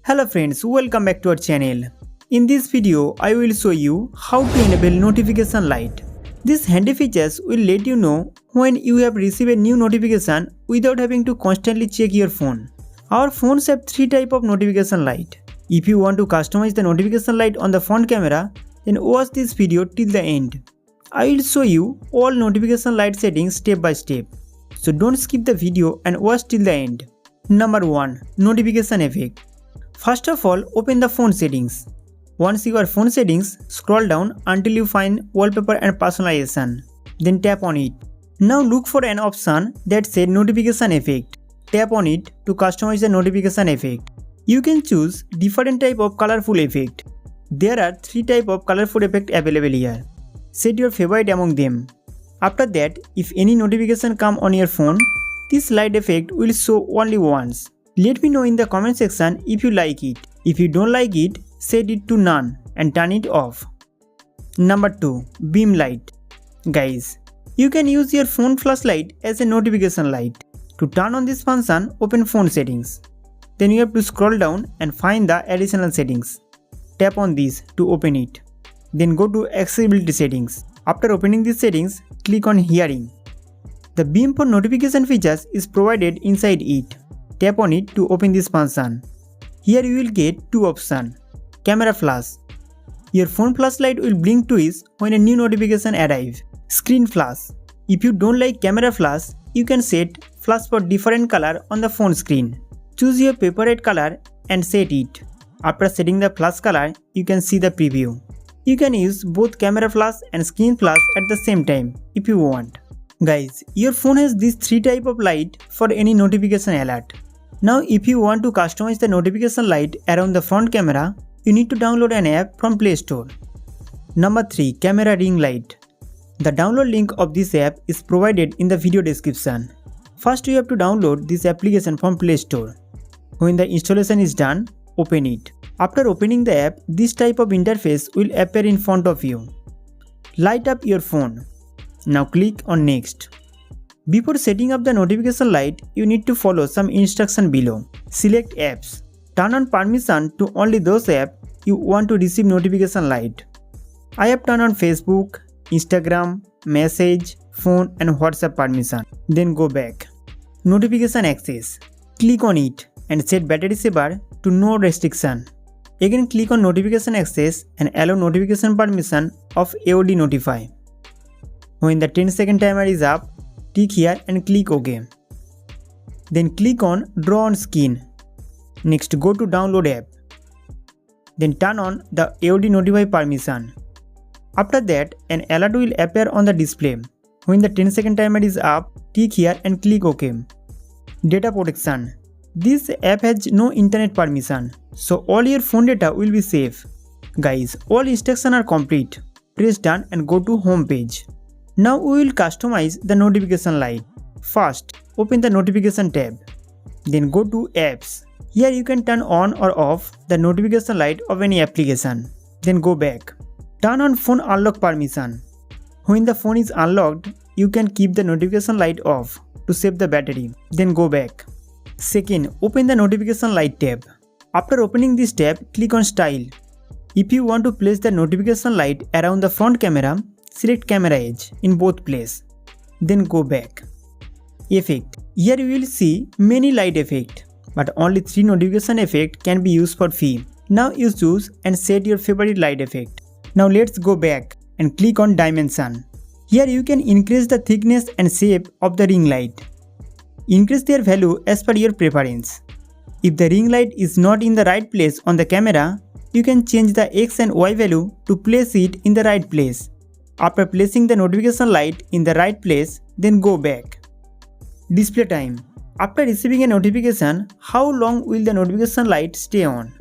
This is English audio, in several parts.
Hello friends, welcome back to our channel. In this video, I will show you how to enable notification light. These handy features will let you know when you have received a new notification without having to constantly check your phone. Our phones have three types of notification light. If you want to customize the notification light on the front camera, then watch this video till the end. I will show you all notification light settings step by step. So don't skip the video and watch till the end. Number 1. Notification effect. First of all, open the phone settings. Once you are phone settings, scroll down until you find wallpaper and personalization. Then tap on it. Now look for an option that says notification effect. Tap on it to customize the notification effect. You can choose different type of colorful effect. There are three type of colorful effect available here. Set your favorite among them. After that, if any notification come on your phone, this light effect will show only once. Let me know in the comment section if you like it. If you don't like it, set it to none and turn it off. Number 2. Beam light. Guys, you can use your phone flashlight as a notification light. To turn on this function, open phone settings. Then you have to scroll down and find the additional settings. Tap on this to open it. Then go to accessibility settings. After opening these settings, click on hearing. The beam for notification features is provided inside it. Tap on it to open this function. Here you will get two options. Camera flash. Your phone flashlight will blink twice when a new notification arrives. Screen flash. If you don't like camera flash, you can set flash for different color on the phone screen. Choose your favorite color and set it. After setting the flash color, you can see the preview. You can use both camera flash and screen flash at the same time if you want. Guys, your phone has these three types of light for any notification alert. Now if you want to customize the notification light around the front camera, you need to download an app from Play Store. Number 3. Camera ring light. The download link of this app is provided in the video description. First you have to download this application from Play Store. When the installation is done, open it. After opening the app, this type of interface will appear in front of you. Light up your phone. Now click on Next. Before setting up the notification light, you need to follow some instruction below. Select apps. Turn on permission to only those apps you want to receive notification light. I have turned on Facebook, Instagram, Message, Phone and WhatsApp permission. Then go back. Notification access. Click on it and set battery saver to no restriction. Again click on notification access and allow notification permission of AOD notify. When the 10-second timer is up, tick here and click OK. Then click on Draw on Screen. Next go to Download app. Then turn on the AOD notify permission. After that, an alert will appear on the display. When the 10-second timer is up, tick here and click OK. Data protection. This app has no internet permission, so all your phone data will be safe. Guys, all instructions are complete. Press done and go to home page. Now we will customize the notification light. First, open the notification tab. Then go to apps. Here you can turn on or off the notification light of any application. Then go back. Turn on phone unlock permission. When the phone is unlocked, you can keep the notification light off to save the battery. Then go back. Second, open the notification light tab. After opening this tab, click on Style. If you want to place the notification light around the front camera, select camera edge in both places. Then go back. Effect. Here you will see many light effects, but only 3 notification effects can be used for free. Now you choose and set your favorite light effect. Now let's go back and click on Dimension. Here you can increase the thickness and shape of the ring light. Increase their value as per your preference. If the ring light is not in the right place on the camera, you can change the X and Y value to place it in the right place. After placing the notification light in the right place, then go back. Display time. After receiving a notification, how long will the notification light stay on?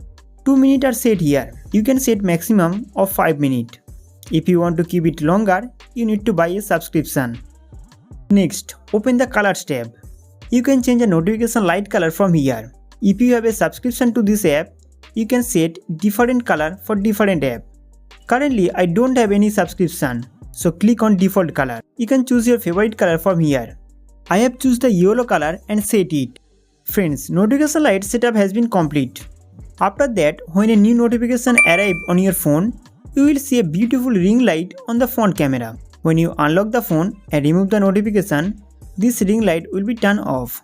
2 minutes are set here. You can set maximum of 5 minutes. If you want to keep it longer, you need to buy a subscription. Next, open the Colors tab. You can change the notification light color from here. If you have a subscription to this app, you can set different color for different app. Currently, I don't have any subscription, so click on default color. You can choose your favorite color from here. I have chosen the yellow color and set it. Friends, notification light setup has been complete. After that, when a new notification arrives on your phone, you will see a beautiful ring light on the front camera. When you unlock the phone and remove the notification, this ring light will be turned off.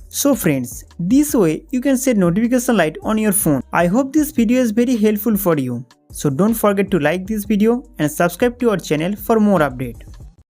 So friends, this way you can set notification light on your phone. I hope this video is very helpful for you. So don't forget to like this video and subscribe to our channel for more updates.